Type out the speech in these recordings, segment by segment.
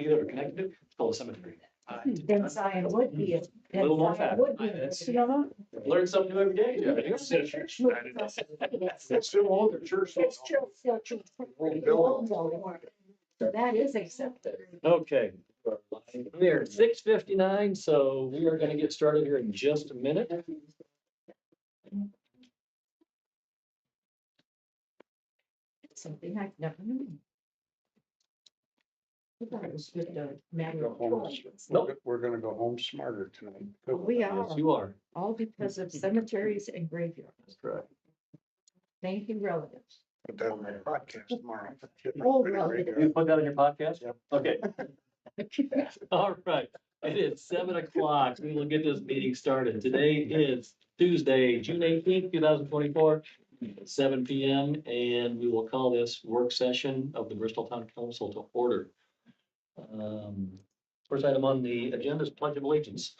family that are connected to, it's called a cemetery. Then Zion would be a. then Little known Zion fact. would be a- Learn something new every day. Yeah. It's It's still on the church. still true. So that is accepted. Okay. We are at 6:59, so we are gonna get started here in just a minute. Something I've never known. I thought it was just a matter Go of home. choice. Nope. We're gonna go home smarter tonight. We are, Yes, you are. all because of cemeteries and graveyards. That's correct. Thank you, relatives. Put that on my podcast tomorrow. Oh, relatives. You put that on your podcast? Yep. Okay. All right. It is 7 o'clock. We will get this meeting started. Today is Tuesday, June 18th, 2024, 7 PM, and we will call this work session of the Bristol Town Council to order. First item on the agenda is Pledge of Allegiance.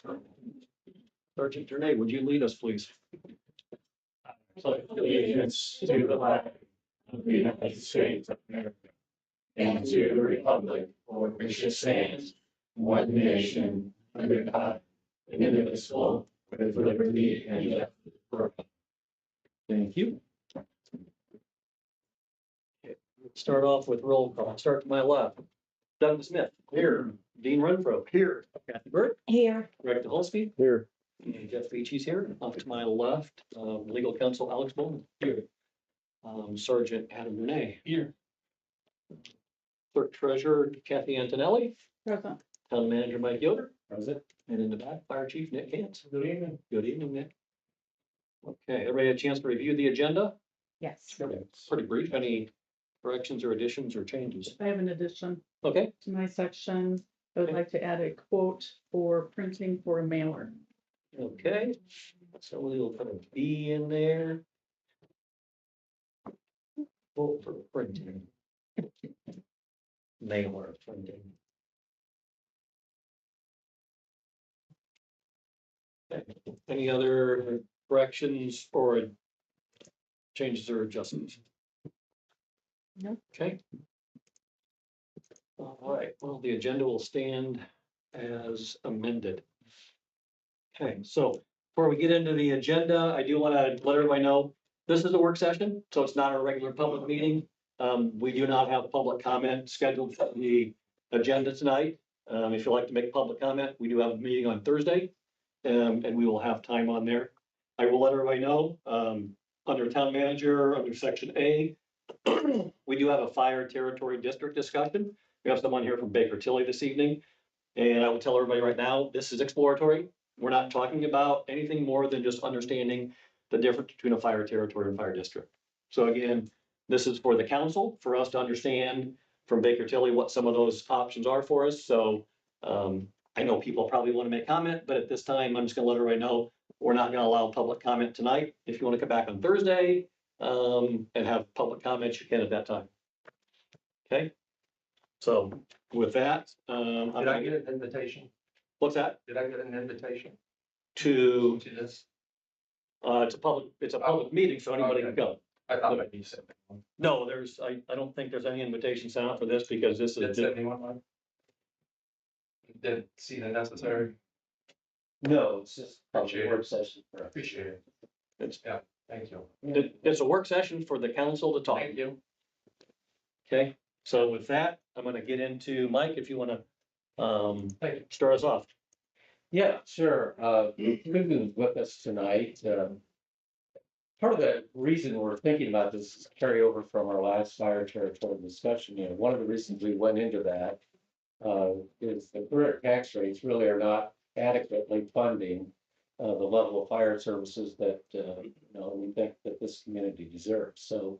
Sergeant Jernay, would you lead us, please? Pledge allegiance to the flag of the United States of America and to the republic for which it stands, one nation, under God, indivisible, with liberty and justice for all. Thank you. Okay, start off with roll call. Start to my left. Doug Smith. Here. Dean Renfro. Here. Kathy Burke. Here, Greg DeHolsky. Here. And Jeff Beachy's here. Off to my left, legal counsel Alex Bowman. Here. Sergeant Adam Renee. Here. Clerk treasurer Kathy Antonelli. present. Town manager Mike Yoder. Present. And in the back, fire chief Nick Cantz. Good evening. Good evening, Nick. Okay, everybody had a chance to review the agenda? Yes. Pretty brief. Any corrections or additions or changes? I have an addition Okay, to my section. I would like to add a quote for printing for a mailer. okay. So we'll put a B in there. Vote for printing. Mailer printing. Okay. Any other corrections or changes or adjustments? No. Okay. All right, well, the agenda will stand as amended. Okay, so before we get into the agenda, I do want to let everybody know, this is a work session, so it's not a regular public meeting. We do not have public comment scheduled for the agenda tonight. If you'd like to make public comment, we do have a meeting on Thursday, and we will have time on there. I will let everybody know, under town manager, under section A, we do have a fire territory district discussion. We have someone here from Baker Tilly this evening. And I will tell everybody right now, this is exploratory. We're not talking about anything more than just understanding the difference between a fire territory and fire district. So again, this is for the council, for us to understand from Baker Tilly what some of those options are for us. So I know people probably want to make comment, but at this time, I'm just gonna let everybody know, we're not gonna allow public comment tonight. If you want to come back on Thursday and have public comments, you can at that time. Okay? So with that, Did I get an invitation? what's that? Did I get an invitation To, to this? it's a public meeting, so anybody can go. I thought maybe you said. No, I don't think there's any invitation sent out for this because this Did is, anyone like? Did see the necessary? No, it's just probably Appreciate a it. work session for us. Appreciate it. It's- Yeah, thank you. it's a work session for the council to talk. Thank you. Okay, so with that, I'm gonna get into Mike, if you wanna, Thank you. start us off. Yeah, sure. Good news with us tonight. Part of the reason we're thinking about this is carryover from our last fire territory discussion. You know, one of the reasons we went into that is the current tax rates really are not adequately funding the level of fire services that, we think that this community deserves. So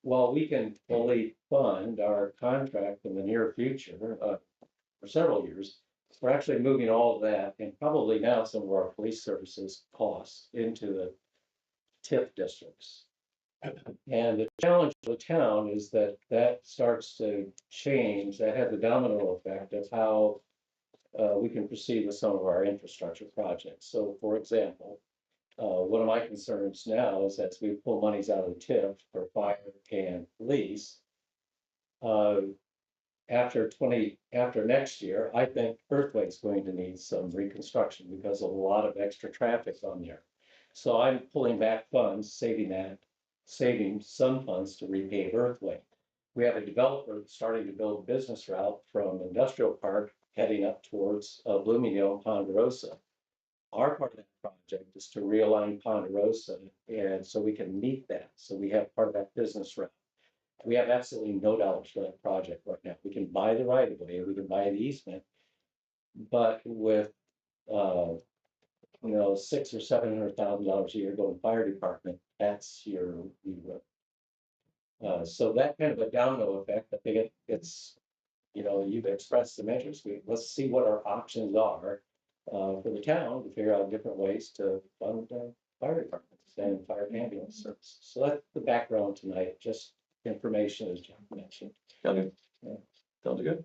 while we can fully fund our contract in the near future, for several years, we're actually moving all of that and probably now some of our police services costs into the TIF districts. And the challenge of the town is that that starts to change, that has a domino effect of how we can proceed with some of our infrastructure projects. So for example, one of my concerns now is as we pull monies out of the TIF for fire and police, after next year, I think Earthwake's going to need some reconstruction because of a lot of extra traffic on there. So I'm pulling back funds, saving some funds to repave Earthwake. We have a developer starting to build a business route from Industrial Park heading up towards Bloomingdale and Ponderosa. Our part of that project is to realign Ponderosa, and so we can meet that. So we have part of that business route. We have absolutely no dollars for that project right now. We can buy the right of way, we can buy the easement. But with, $600,000 or $700,000 a year going fire department, that's your, so that kind of a domino effect, I think it's, you've expressed some interest. Let's see what our options are for the town to figure out different ways to fund fire departments and fire ambulance services. So that's the background tonight, just information as John mentioned. Okay. Yeah. Sounds good.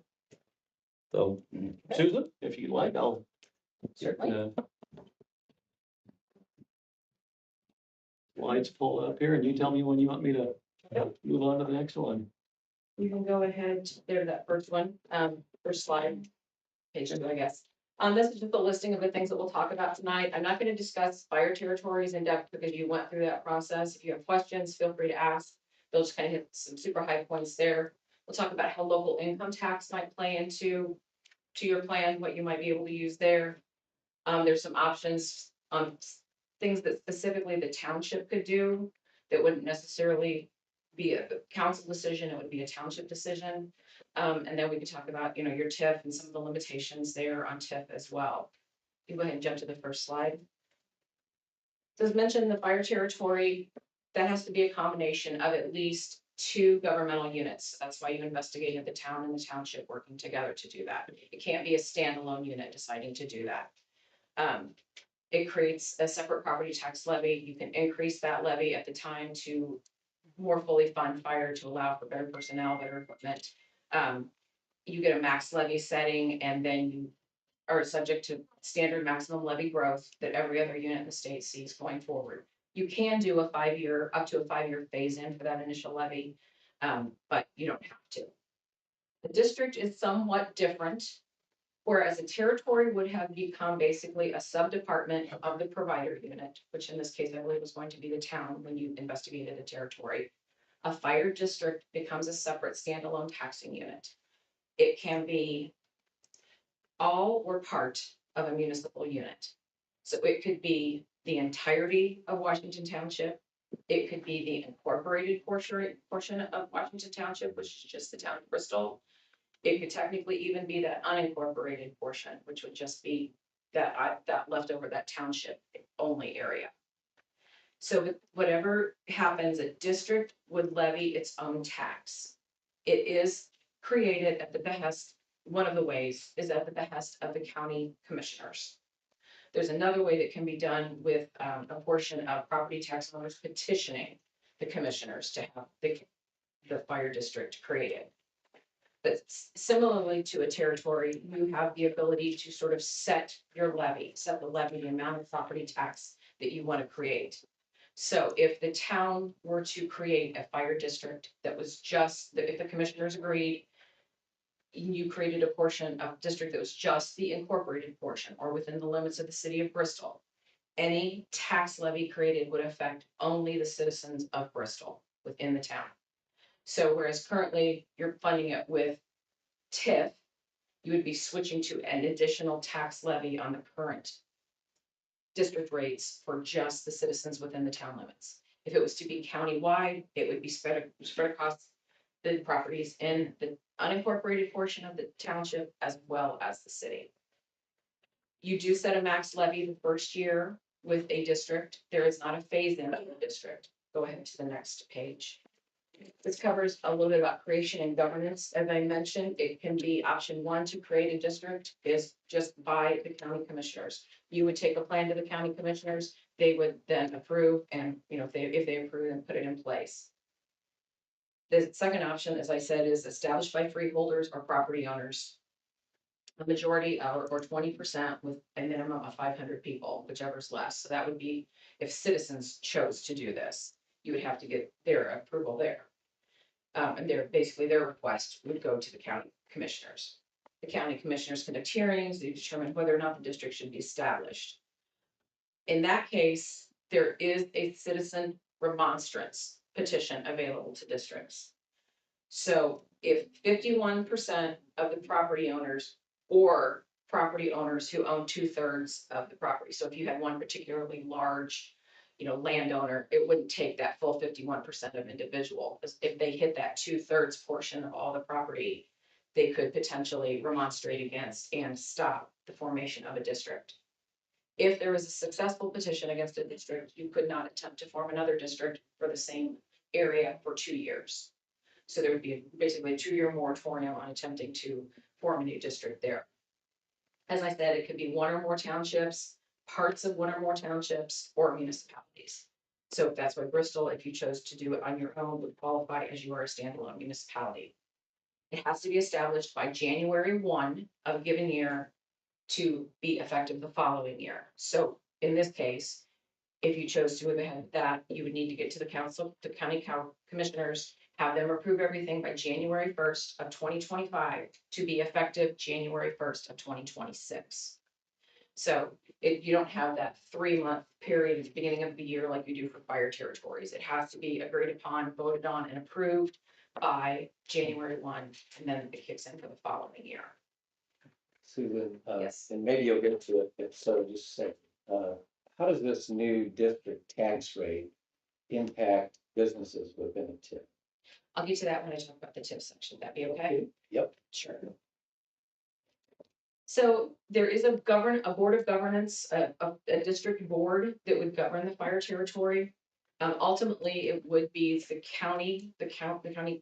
So, Susan, if you'd like, I'll. Certainly. Slides pull up here and you tell me when you want me to move on to the next one. You can go ahead, there, that first one, first slide, page 2, I guess. This is just a listing of the things that we'll talk about tonight. I'm not gonna discuss fire territories in depth because you went through that process. If you have questions, feel free to ask. They'll just kind of hit some super high points there. We'll talk about how local income tax might play into your plan, what you might be able to use there. There's some options on things that specifically the township could do that wouldn't necessarily be a council decision, it would be a township decision. And then we could talk about, your TIF and some of the limitations there on TIF as well. You go ahead and jump to the first slide. So as mentioned, the fire territory, that has to be a combination of at least 2 governmental units. That's why you investigated the town and the township working together to do that. It can't be a standalone unit deciding to do that. It creates a separate property tax levy. You can increase that levy at the time to more fully fund fire to allow for better personnel, better equipment. You get a max levy setting, and then you are subject to standard maximum levy growth that every other unit in the state sees going forward. You can do up to a 5-year phase in for that initial levy, but you don't have to. The district is somewhat different, whereas a territory would have become basically a sub-department of the provider unit, which in this case I believe was going to be the town when you investigated a territory. A fire district becomes a separate standalone taxing unit. It can be all or part of a municipal unit. So it could be the entirety of Washington Township. It could be the incorporated portion of Washington Township, which is just the town of Bristol. It could technically even be that unincorporated portion, which would just be that leftover, that township only area. So whatever happens, a district would levy its own tax. It is created at the behest, one of the ways is at the behest of the county commissioners. There's another way that can be done with a portion of property tax owners petitioning the commissioners to have the fire district created. But similarly to a territory, you have the ability to sort of set the levy, the amount of property tax that you want to create. So if the town were to create a fire district that was just, if the commissioners agreed, you created a portion of district that was just the incorporated portion or within the limits of the city of Bristol, any tax levy created would affect only the citizens of Bristol within the town. So whereas currently you're funding it with TIF, you would be switching to an additional tax levy on the current district rates for just the citizens within the town limits. If it was to be countywide, it would be spread across the properties in the unincorporated portion of the township as well as the city. You do set a max levy the first year with a district. There is not a phase in of the district. Go ahead to the next page. This covers a little bit about creation and governance. As I mentioned, it can be option 1 to create a district is just by the county commissioners. You would take a plan to the county commissioners. They would then approve, and if they approve and put it in place. The second option, as I said, is established by freeholders or property owners. A majority or 20% with a minimum of 500 people, whichever is less. So that would be if citizens chose to do this. You would have to get their approval there. And basically their request would go to the county commissioners. The county commissioners conduct hearings, they determine whether or not the district should be established. In that case, there is a citizen remonstrance petition available to districts. So if 51% of the property owners or property owners who own 2/3 of the property, so if you had one particularly large, landowner, it wouldn't take that full 51% of individual. If they hit that 2/3 portion of all the property, they could potentially remonstrate against and stop the formation of a district. If there was a successful petition against a district, you could not attempt to form another district for the same area for 2 years. So there would be basically a 2-year moratorium on attempting to form a new district there. As I said, it could be one or more townships, parts of one or more townships, or municipalities. So if that's why Bristol, if you chose to do it on your own, would qualify as you are a standalone municipality. It has to be established by January 1 of a given year to be effective the following year. So in this case, if you chose to move ahead with that, you would need to get to the council, the county commissioners, have them approve everything by January 1st of 2025 to be effective January 1st of 2026. So you don't have that 3-month period at the beginning of the year like you do for fire territories. It has to be agreed upon, voted on, and approved by January 1, and then it kicks in for the following year. Susan, Yes. and maybe you'll get to it, if so, just say, how does this new district tax rate impact businesses within a TIF? I'll get to that when I talk about the tip section. That'd be okay? Yep. Sure. So there is a board of governance, a district board that would govern the fire territory. Ultimately, it would be the county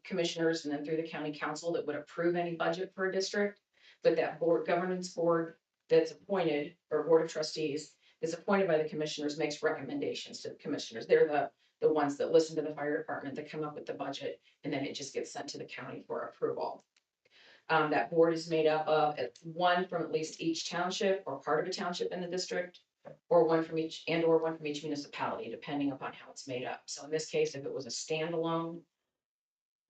commissioners, and then through the county council that would approve any budget for a district. But that governance board that's appointed, or board of trustees, is appointed by the commissioners, makes recommendations to the commissioners. They're the ones that listen to the fire department, that come up with the budget, and then it just gets sent to the county for approval. That board is made up of one from at least each township or part of a township in the district, or one from each municipality, depending upon how it's made up. So in this case, if it was a standalone,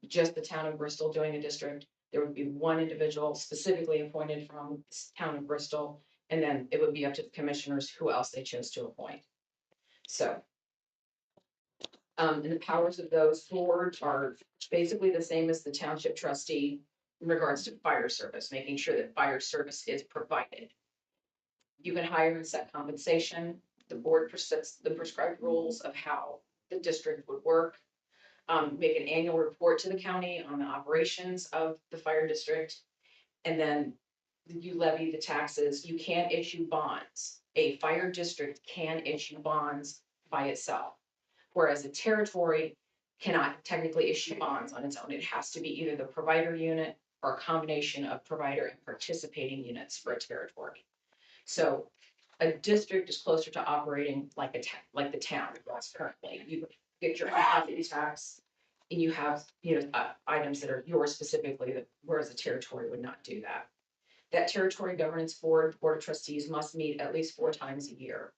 just the town of Bristol doing a district, there would be one individual specifically appointed from the town of Bristol, and then it would be up to the commissioners who else they chose to appoint. So. And the powers of those boards are basically the same as the township trustee in regards to fire service, making sure that fire service is provided. You can hire and set compensation. The board sets the prescribed rules of how the district would work. Make an annual report to the county on the operations of the fire district. And then you levy the taxes. You can't issue bonds. A fire district can issue bonds by itself, whereas a territory cannot technically issue bonds on its own. It has to be either the provider unit or a combination of provider and participating units for a territory. So a district is closer to operating like the town does currently. You get your property tax, and you have items that are yours specifically, whereas a territory would not do that. That territory governance board of trustees must meet at least 4 times a year.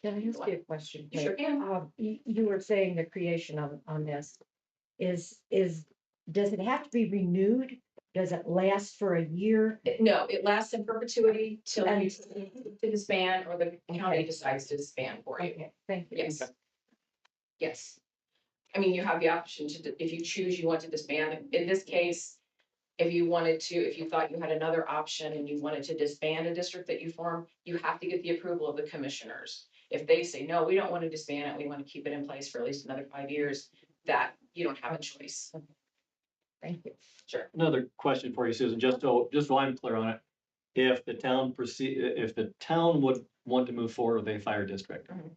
Can I ask you a question? You sure please? can. You were saying the creation on this is, does it have to be renewed? Does it last for a year? No, it lasts in perpetuity till you to disband or the county Okay. decides to disband for you. Okay, thank you. Yes. Yes. I mean, you have the option to, if you choose, you want to disband. In this case, if you thought you had another option and you wanted to disband a district that you form, you have to get the approval of the commissioners. If they say, no, we don't want to disband it, we want to keep it in place for at least another 5 years, that you don't have a choice. Thank you. Sure. Another question for you, Susan, just so I'm clear on it. If the town would want to move forward with a fire district, Mhm.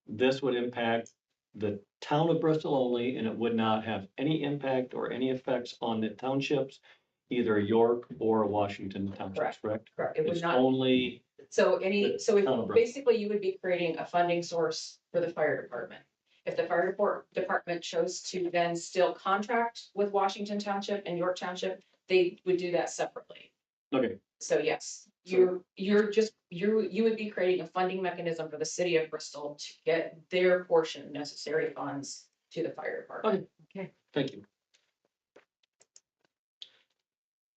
this would impact the town of Bristol only, and it would not have any impact or any effects on the townships, either York or Washington townships, correct? Correct. It would It's not. only, So the if town of Bristol. basically you would be creating a funding source for the fire department. If the fire department chose to then still contract with Washington Township and York Township, they would do that separately. okay, So yes, So- you would be creating a funding mechanism for the city of Bristol to get their portion of necessary funds to the fire department. thank you.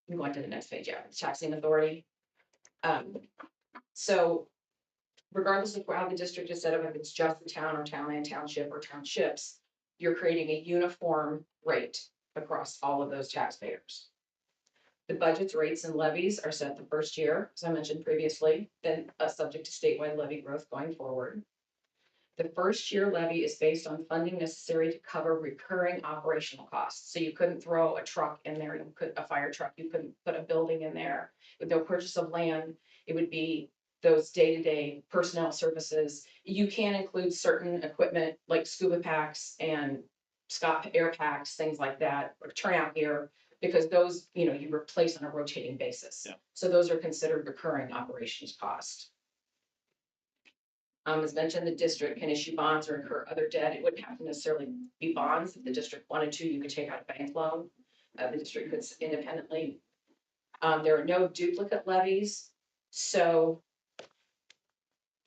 can go on to the next page, yeah, taxing authority. So regardless of how the district is set up, if it's just the town or townland, township or townships, you're creating a uniform rate across all of those taxpayers. The budgets, rates, and levies are set the first year, as I mentioned previously, then subject to statewide levy growth going forward. The first year levy is based on funding necessary to cover recurring operational costs. So you couldn't throw a truck in there, you could, a fire truck, you couldn't put a building in there. With no purchase of land, it would be those day-to-day personnel services. You can include certain equipment like scuba packs and Scott air packs, things like that, or turnout gear, because those, you replace on a rotating basis. Yeah. So those are considered recurring operations cost. As mentioned, the district can issue bonds or incur other debt. It wouldn't have to necessarily be bonds. If the district wanted to, you could take out a bank loan. The district could independently. There are no duplicate levies. So,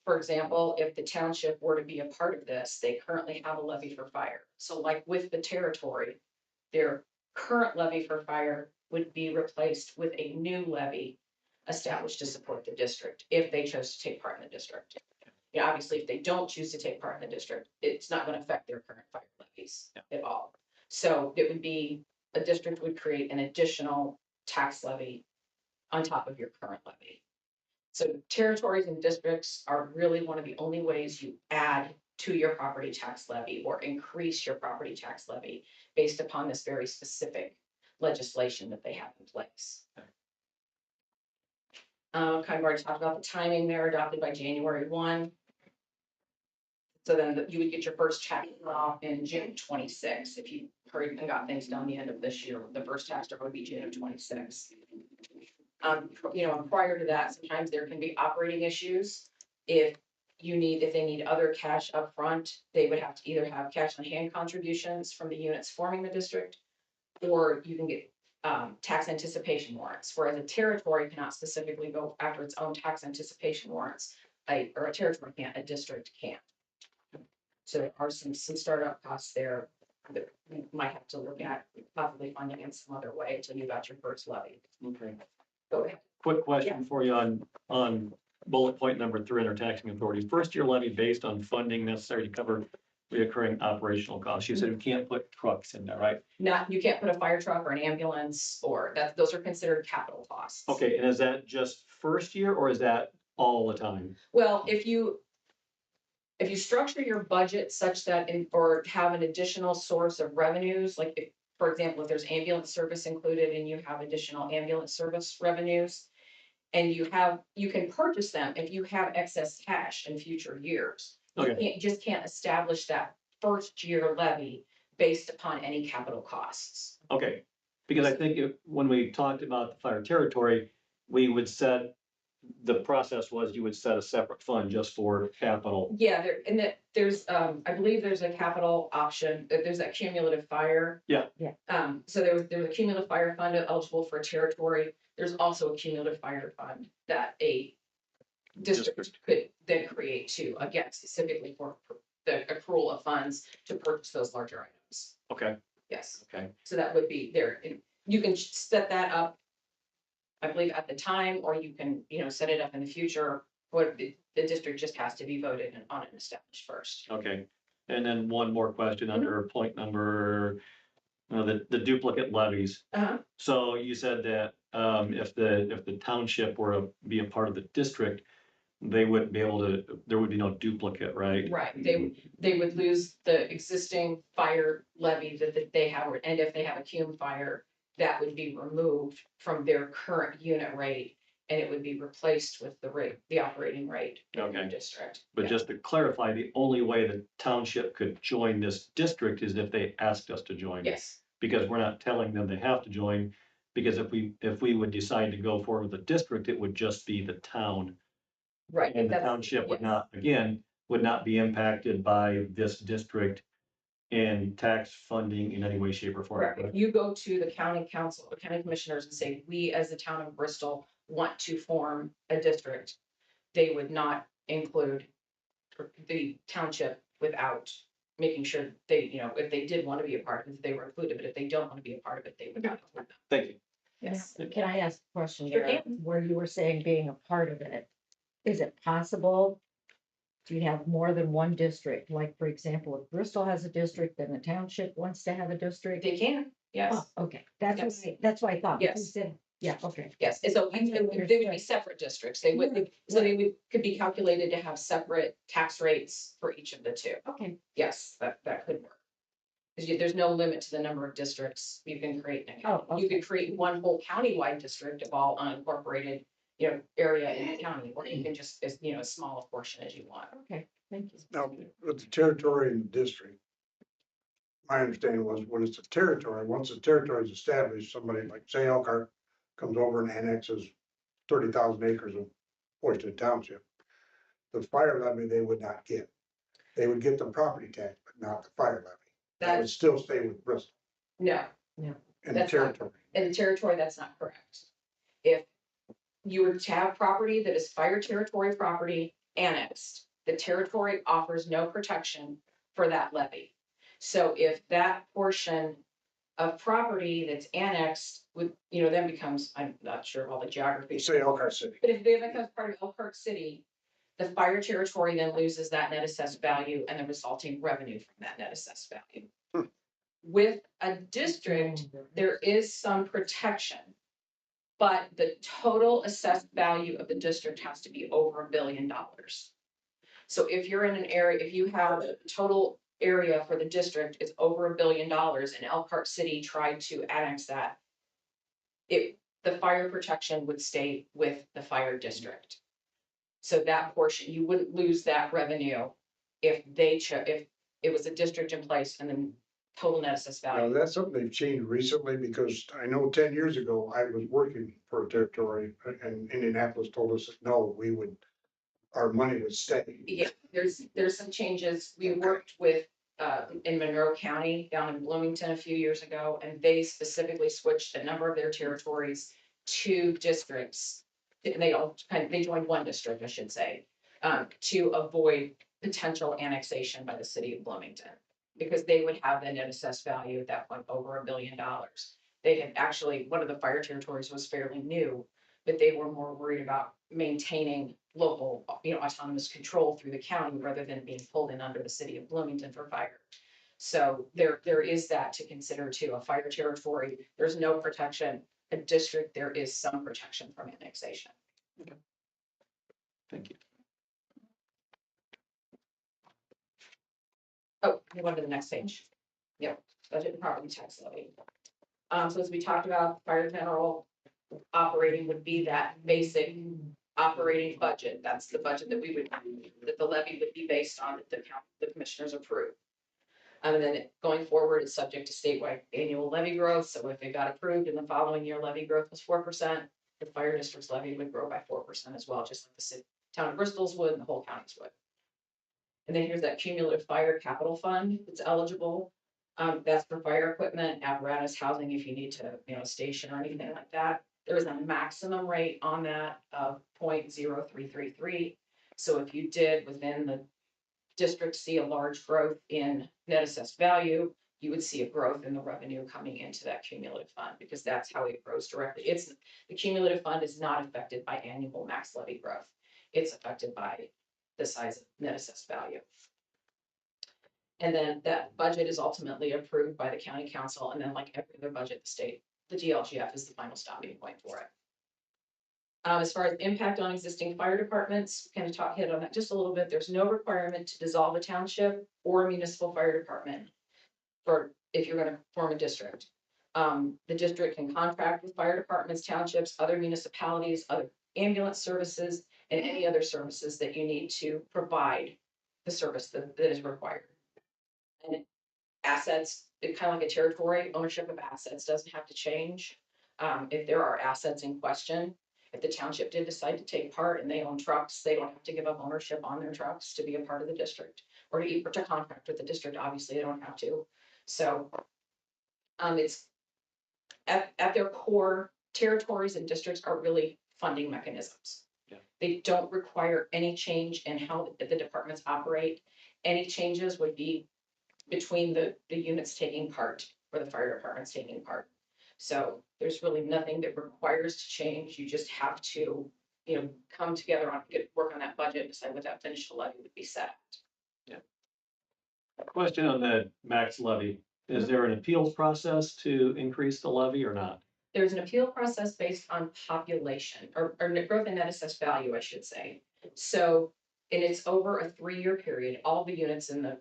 for example, if the township were to be a part of this, they currently have a levy for fire. So like with the territory, their current levy for fire would be replaced with a new levy established to support the district if they chose to take part in the district. Yeah, obviously, if they don't choose to take part in the district, it's not going to affect their current fire levies at all. So it would be, a district would create an additional tax levy on top of your current levy. So territories and districts are really one of the only ways you add to your property tax levy or increase your property tax levy based upon this very specific legislation that they have in place. Kind of already talked about the timing there, adopted by January 1. So then you would get your first tax law in June 26. If you hurried and got things done the end of this year, the first tax year would be June of 26. And prior to that, sometimes there can be operating issues. If they need other cash up front, they would have to either have cash on hand contributions from the units forming the district, or you can get tax anticipation warrants, whereas a territory cannot specifically go after its own tax anticipation warrants. Or a territory can't, a district can't. So there are some startup costs there that we might have to look at, possibly funding in some other way until you got your first levy. Okay. Go ahead. Quick question for you on bullet point number 3 under taxing authority. First year levy based on funding necessary to cover reoccurring operational costs. You said we can't put trucks in there, right? You can't put a fire truck or an ambulance, or those are considered capital costs. Okay, and is that just first year or is that all the time? Well, if you structure your budget such that or have an additional source of revenues, like if, for example, if there's ambulance service included and you have additional ambulance service revenues, and you can purchase them if you have excess cash in future years. Okay. You just can't establish that first year levy based upon any capital costs. Okay, because I think when we talked about the fire territory, we would the process was you would set a separate fund just for capital. Yeah, there's, I believe there's a capital option, there's that cumulative fire. Yeah. Yeah. So there's a cumulative fire fund eligible for a territory. There's also a cumulative fire fund that a district could then create too, again, specifically for the accrual of funds to purchase those larger items. Okay, Yes. okay, So that would be there. And you can set that up, I believe, at the time, or you can, set it up in the future. What the district just has to be voted on and established first. okay. And then one more question under point number, the duplicate levies. Uh-huh. So you said that if the township were to be a part of the district, they wouldn't be able to, there would be no duplicate, right? Right, they would lose the existing fire levy that they have, and if they have a cum fire, that would be removed from their current unit rate, and it would be replaced with the operating rate of the Okay. district. But Yeah. just to clarify, the only way the township could join this district is if they asked us to join. Yes, Because we're not telling them they have to join, because if we would decide to go forward with the district, it would just be the town. right. And the that's- township would yes. not be impacted by this district in tax funding in any way, shape or form. Correct. If you go to the county council, the county commissioners and say, we as the town of Bristol want to form a district, they would not include the township without making sure they, if they did want to be a part of it, they were included, but if they don't want to be a part of it, they would not include them. Thank you. Yes. Can I ask a question Sure there? can. Where you were saying being a part of it, is it possible to have more than one district? Like, for example, if Bristol has a district, then the township wants to have a district? They can, yes, Oh, okay, that's Yes. what that's what I thought. You Yes. said, yeah, okay. yes. And so I never they would be understood. separate districts. They would, Right, so they would, could be calculated to have separate tax rates for each of the two. Okay, Yes, that could work. Because there's no limit to the number of districts you can create in a county. Oh, You okay. could create one whole county-wide district of all unincorporated, area in the county, or you can just, as small a portion as you want. okay, thank you. Now, with the territory and the district, my understanding was when it's a territory, once the territory is established, somebody like, say Elkhart comes over and annexes 30,000 acres of Oyster Township. The fire levy they would not get. They would get the property tax, but not the fire levy. That would That's, still stay with Bristol no, and the That's not- territory. in the territory, that's not correct. If you were to have property that is fire territory property annexed, the territory offers no protection for that levy. So if that portion of property that's annexed would, then becomes, I'm not sure of all the geography. Say Elkhart City. But if it becomes part of Elkhart City, the fire territory then loses that net assessed value and the resulting revenue from that net assessed value. With a district, there is some protection. But the total assessed value of the district has to be over $1 billion. So if you're in an area, if you have a total area for the district is over $1 billion and Elkhart City tried to annex that, the fire protection would stay with the fire district. So that portion, you wouldn't lose that revenue if if it was a district in place and then total net assessed Now, value. that's something they've changed recently because I know 10 years ago, I was working for a territory and Indianapolis told us that, no, our money would stay. Yeah, there's some changes. We worked with, in Monroe County down in Bloomington a few years ago, and they specifically switched a number of their territories to districts. And they joined one district, I should say, to avoid potential annexation by the city of Bloomington. Because they would have the net assessed value at that point over $1 billion. They had actually, one of the fire territories was fairly new, but they were more worried about maintaining local, autonomous control through the county rather than being pulled in under the city of Bloomington for fire. So there is that to consider too. A fire territory, there's no protection. A district, there is some protection from annexation. Thank you. Oh, we go to the next page. Yep, budget and property tax levy. So as we talked about, fire general operating would be that basic operating budget. That's the budget that that the levy would be based on, that the commissioners approve. And then going forward, it's subject to statewide annual levy growth. So if it got approved in the following year, levy growth was 4%, the fire district's levy would grow by 4% as well, just like the town of Bristol's would and the whole county's would. And then here's that cumulative fire capital fund that's eligible. That's for fire equipment, apparatus, housing, if you need to, station or anything like that. There is a maximum rate on that of 0.0333. So if you did within the district see a large growth in net assessed value, you would see a growth in the revenue coming into that cumulative fund, because that's how it grows directly. The cumulative fund is not affected by annual max levy growth. It's affected by the size of net assessed value. And then that budget is ultimately approved by the county council, and then like every other budget, the DLGF is the final stopping point for it. As far as impact on existing fire departments, kind of hit on that just a little bit. There's no requirement to dissolve a township or a municipal fire department if you're going to form a district. The district can contract with fire departments, townships, other municipalities, other ambulance services, and any other services that you need to provide the service that is required. And assets, it's kind of like a territory, ownership of assets doesn't have to change. If there are assets in question, if the township did decide to take part and they own trucks, they don't have to give up ownership on their trucks to be a part of the district, or to contract with the district. Obviously, they don't have to. So it's at their core, territories and districts are really funding mechanisms. Yeah. They don't require any change in how the departments operate. Any changes would be between the units taking part, or the fire departments taking part. So there's really nothing that requires to change. You just have to, come together on, work on that budget, decide what that finished levy would be set. Question on the max levy. Is there an appeals process to increase the levy or not? There's an appeal process based on population or net growth and net assessed value, I should say. So, and it's over a 3-year period. All the units in the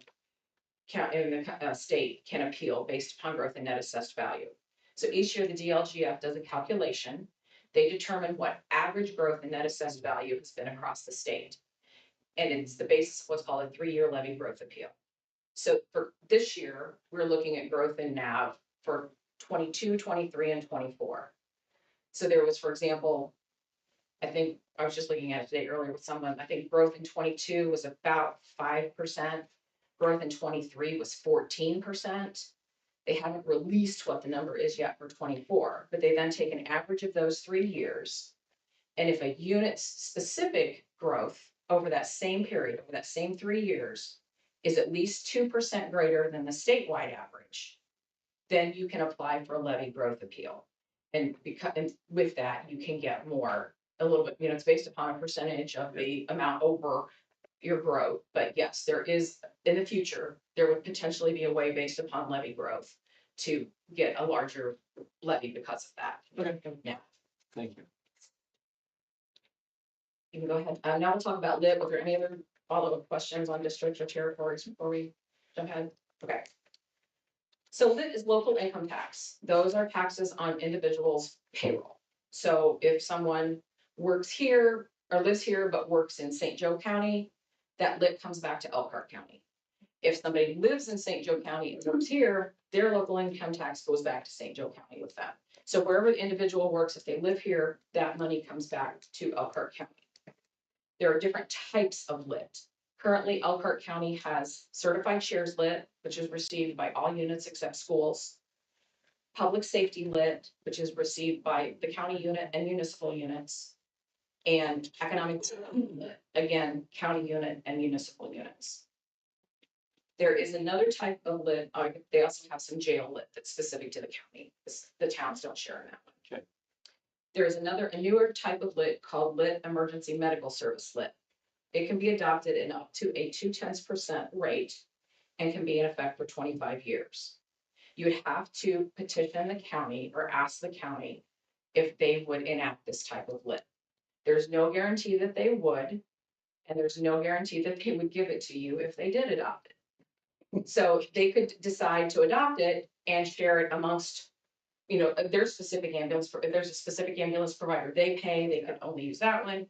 state can appeal based upon growth and net assessed value. So each year the DLGF does a calculation. They determine what average growth and net assessed value has been across the state. And it's the basis of what's called a 3-year levy growth appeal. So for this year, we're looking at growth in NAV for 22, 23, and 24. So there was, for example, I think I was just looking at it today earlier with someone, I think growth in 22 was about 5%. Growth in 23 was 14%. They haven't released what the number is yet for 24, but they then take an average of those 3 years. And if a unit's specific growth over that same period, over that same 3 years, is at least 2% greater than the statewide average, then you can apply for a levy growth appeal. And with that, you can get more, a little bit, it's based upon a percentage of the amount over your growth. But yes, there is, in the future, there would potentially be a way based upon levy growth to get a larger levy because of that. Okay. Yeah. Thank you. You can go ahead. Now we'll talk about lit. Was there any other follow-up questions on districts or territories before we jump ahead? Okay. So lit is local income tax. Those are taxes on individuals' payroll. So if someone works here or lives here but works in St. Joe County, that lit comes back to Elkhart County. If somebody lives in St. Joe County and works here, their local income tax goes back to St. Joe County with them. So wherever the individual works, if they live here, that money comes back to Elkhart County. There are different types of lit. Currently, Elkhart County has certified shares lit, which is received by all units except schools. Public safety lit, which is received by the county unit and municipal units. And economic development lit, again, county unit and municipal units. There is another type of lit, they also have some jail lit that's specific to the county. The towns don't share in that one. Okay. There is a newer type of lit called lit emergency medical service lit. It can be adopted in up to a 0.2% rate and can be in effect for 25 years. You would have to petition the county or ask the county if they would enact this type of lit. There's no guarantee that they would, and there's no guarantee that they would give it to you if they did adopt it. So they could decide to adopt it and share it amongst, their specific ambulance. If there's a specific ambulance provider they pay, they could only use that one.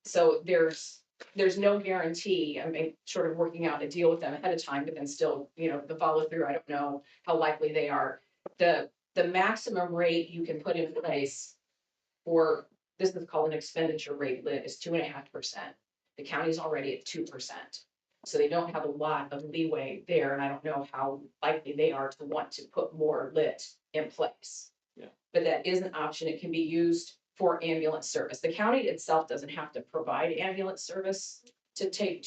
So there's no guarantee. I mean, sort of working out a deal with them ahead of time, but then still, the follow through, I don't know how likely they are. The maximum rate you can put in place for, this is called an expenditure rate lit, is 2.5%. The county's already at 2%. So they don't have a lot of leeway there, and I don't know how likely they are to want to put more lit in place. Yeah. But that is an option. It can be used for ambulance service. The county itself doesn't have to provide ambulance service to take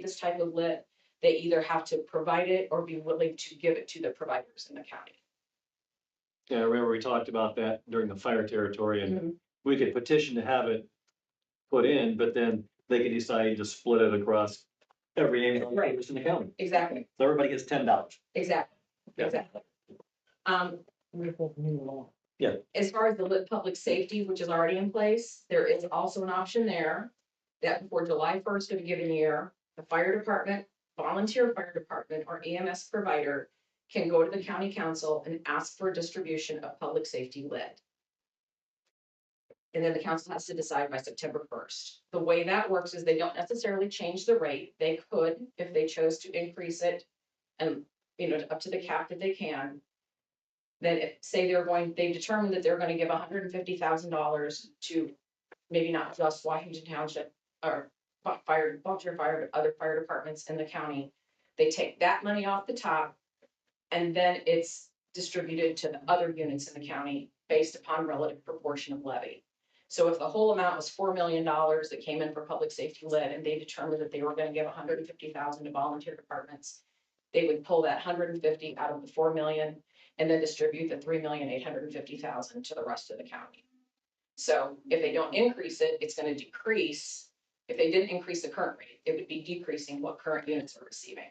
this type of lit. They either have to provide it or be willing to give it to the providers in the county. Yeah, I remember we talked about that during the fire territory, and we could petition to have it put in, but then they could decide to split it across every ambulance Right. service in the county. Exactly, So everybody gets $10. exactly, Yeah. exactly. With the new law. As far as the lit public safety, which is already in place, there is also an option there that before July 1st of a given year, the fire department, volunteer fire department, or EMS provider can go to the county council and ask for distribution of public safety lit. And then the council has to decide by September 1st. The way that works is they don't necessarily change the rate. They could, if they chose to increase it and, up to the cap that they can. Then if, say they determined that they're gonna give $150,000 to maybe not just Washington Township or volunteer fire, but other fire departments in the county. They take that money off the top and then it's distributed to the other units in the county based upon relative proportion of levy. So if the whole amount was $4 million that came in for public safety lit and they determined that they were gonna give $150,000 to volunteer departments, they would pull that 150 out of the 4 million and then distribute the 3,850,000 to the rest of the county. So if they don't increase it, it's gonna decrease. If they didn't increase the current rate, it would be decreasing what current units are receiving.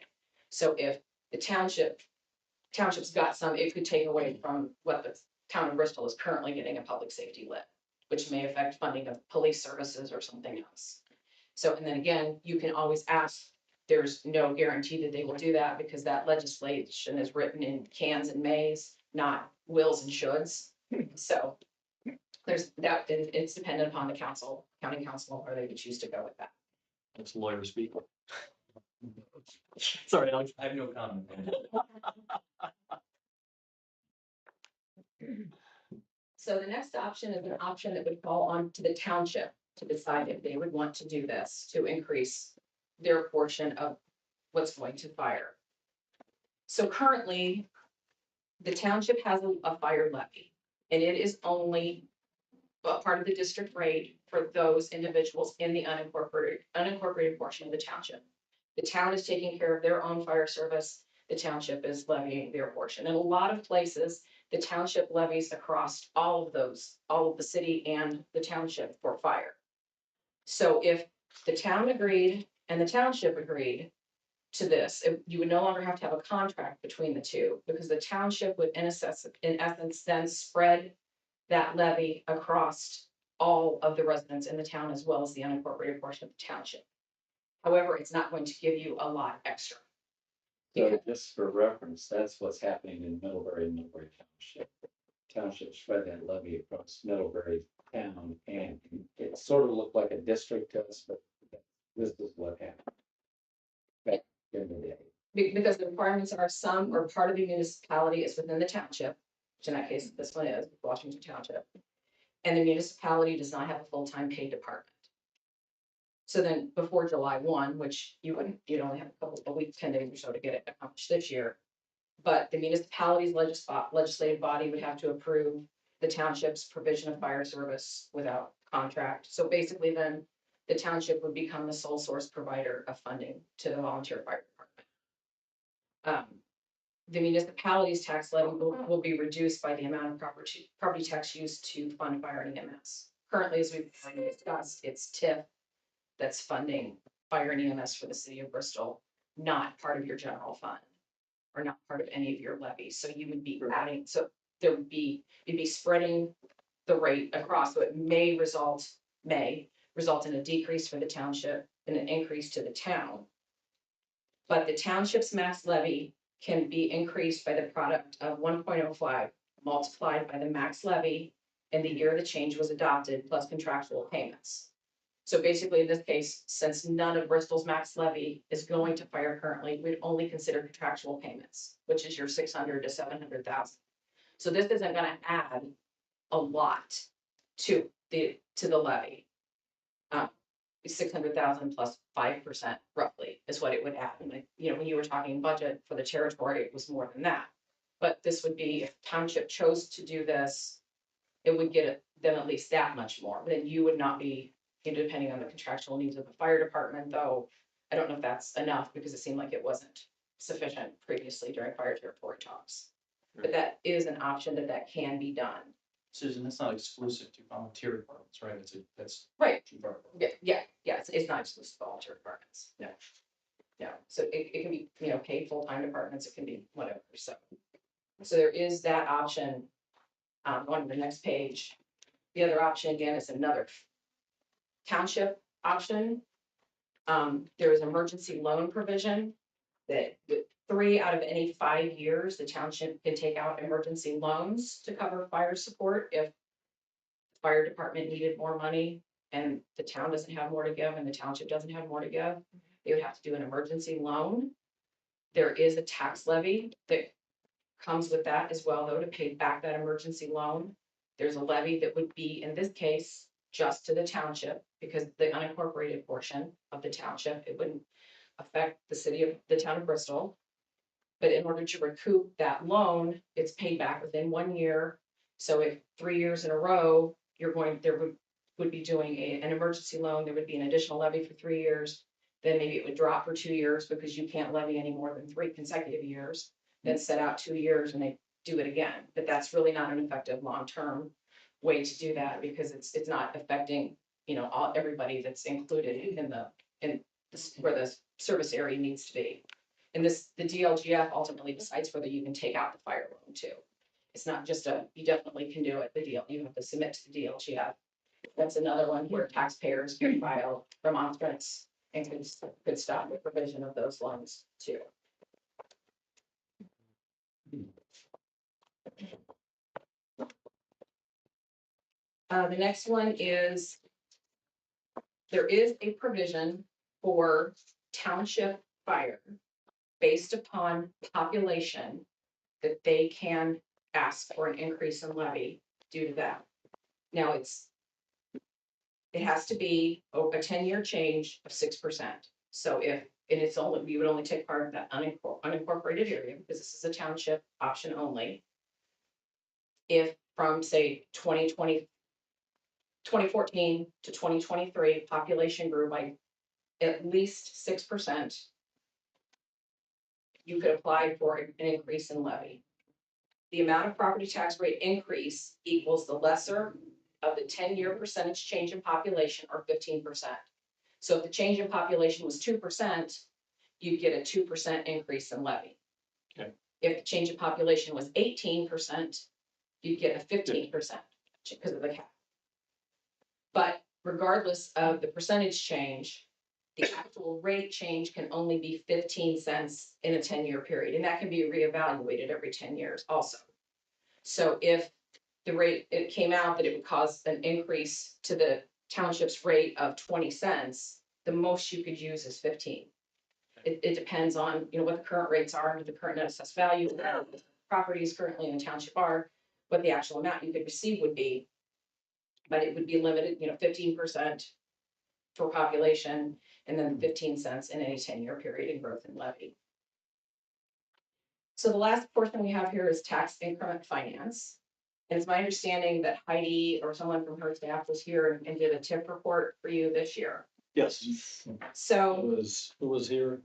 So if the township's got some, it could take away from what the town of Bristol is currently getting a public safety lit, which may affect funding of police services or something else. So, and then again, you can always ask, there's no guarantee that they will do that because that legislation is written in cans and mays, not wills and shoulds. So there's that, it's dependent upon the council, county council, where they would choose to go with that. That's lawyer speak. Sorry, Alex. I have no comment. So the next option is an option that would fall on to the township to decide if they would want to do this to increase their portion of what's going to fire. So currently, the township has a fire levy, and it is only a part of the district rate for those individuals in the unincorporated portion of the township. The town is taking care of their own fire service, the township is levying their portion. In a lot of places, the township levies across all of the city and the township for fire. So if the town agreed and the township agreed to this, you would no longer have to have a contract between the two, because the township would in essence then spread that levy across all of the residents in the town as well as the unincorporated portion of the township. However, it's not going to give you a lot extra. So just for reference, that's what's happening in Middlebury and Middlebury Township. Township spread that levy across Middlebury town, and it sort of looked like a district to us, but this is what happened. Back in the day. Because the requirements are some or part of the municipality is within the township, which in that case, this one is Washington Township. And the municipality does not have a full-time paid department. So then before July 1, which you'd only have a couple of weeks, 10 days or so to get it accomplished this year. But the municipality's legislative body would have to approve the township's provision of fire service without contract. So basically then the township would become the sole source provider of funding to the volunteer fire department. The municipality's tax levy will be reduced by the amount of property tax used to fund fire and EMS. Currently, as we've already discussed, it's TIF that's funding fire and EMS for the city of Bristol, not part of your general fund or not part of any of your levies. So you would be adding, so you'd be spreading the rate across. So it may result in a decrease for the township and an increase to the town. But the township's max levy can be increased by the product of 1.05 multiplied by the max levy in the year the change was adopted plus contractual payments. So basically, in this case, since none of Bristol's max levy is going to fire currently, we'd only consider contractual payments, which is your 600 to 700,000. So this isn't going to add a lot to the levy. 600,000 plus 5% roughly is what it would add. And when you were talking budget for the territory, it was more than that. But this would be, if township chose to do this, it would get them at least that much more. Then you would not be, depending on the contractual needs of the fire department, though. I don't know if that's enough because it seemed like it wasn't sufficient previously during fire territory talks. But that is an option that can be done. Susan, that's not exclusive to volunteer departments, right? That's Right. department. Yeah, it's not exclusive to volunteer departments. Yeah. Yeah, so it can be, paid full-time departments, it can be whatever, so there is that option. On the next page, the other option again is another township option. There is emergency loan provision that with 3 out of any 5 years, the township can take out emergency loans to cover fire support if the fire department needed more money and the town doesn't have more to give and the township doesn't have more to give. They would have to do an emergency loan. There is a tax levy that comes with that as well, though, to pay back that emergency loan. There's a levy that would be, in this case, just to the township, because the unincorporated portion of the township, it wouldn't affect the town of Bristol. But in order to recoup that loan, it's paid back within 1 year. So if 3 years in a row, would be doing an emergency loan, there would be an additional levy for 3 years. Then maybe it would drop for 2 years because you can't levy any more than 3 consecutive years. Then set out 2 years and they do it again. But that's really not an effective long-term way to do that because it's not affecting, everybody that's included where the service area needs to be. And the DLGF ultimately decides whether you can take out the fire loan too. It's not just you definitely can do it, you have to submit to the DLGF. That's another one where taxpayers can file remonstrance and could stop the provision of those loans too. The next one is, there is a provision for township fire based upon population that they can ask for an increase in levy due to that. Now it has to be a 10-year change of 6%. So we would only take part of that unincorporated area because this is a township option only. If from say 2014 to 2023, population grew by at least 6%, you could apply for an increase in levy. The amount of property tax rate increase equals the lesser of the 10-year percentage change in population, or 15%. So if the change in population was 2%, you'd get a 2% increase in levy. Okay. If the change in population was 18%, you'd get a 15% because of the cap. But regardless of the percentage change, the actual rate change can only be 15 cents in a 10-year period, and that can be reevaluated every 10 years also. So if the rate, it came out that it would cause an increase to the township's rate of 20 cents, the most you could use is 15. It depends on, what the current rates are under the current net assessed value, what the properties currently in the township are, what the actual amount you could receive would be. But it would be limited, 15% for population, and then 15 cents in any 10-year period in growth and levy. So the last portion we have here is tax increment finance. And it's my understanding that Heidi or someone from her staff was here and did a TIF report for you this year. Yes. So Who was here?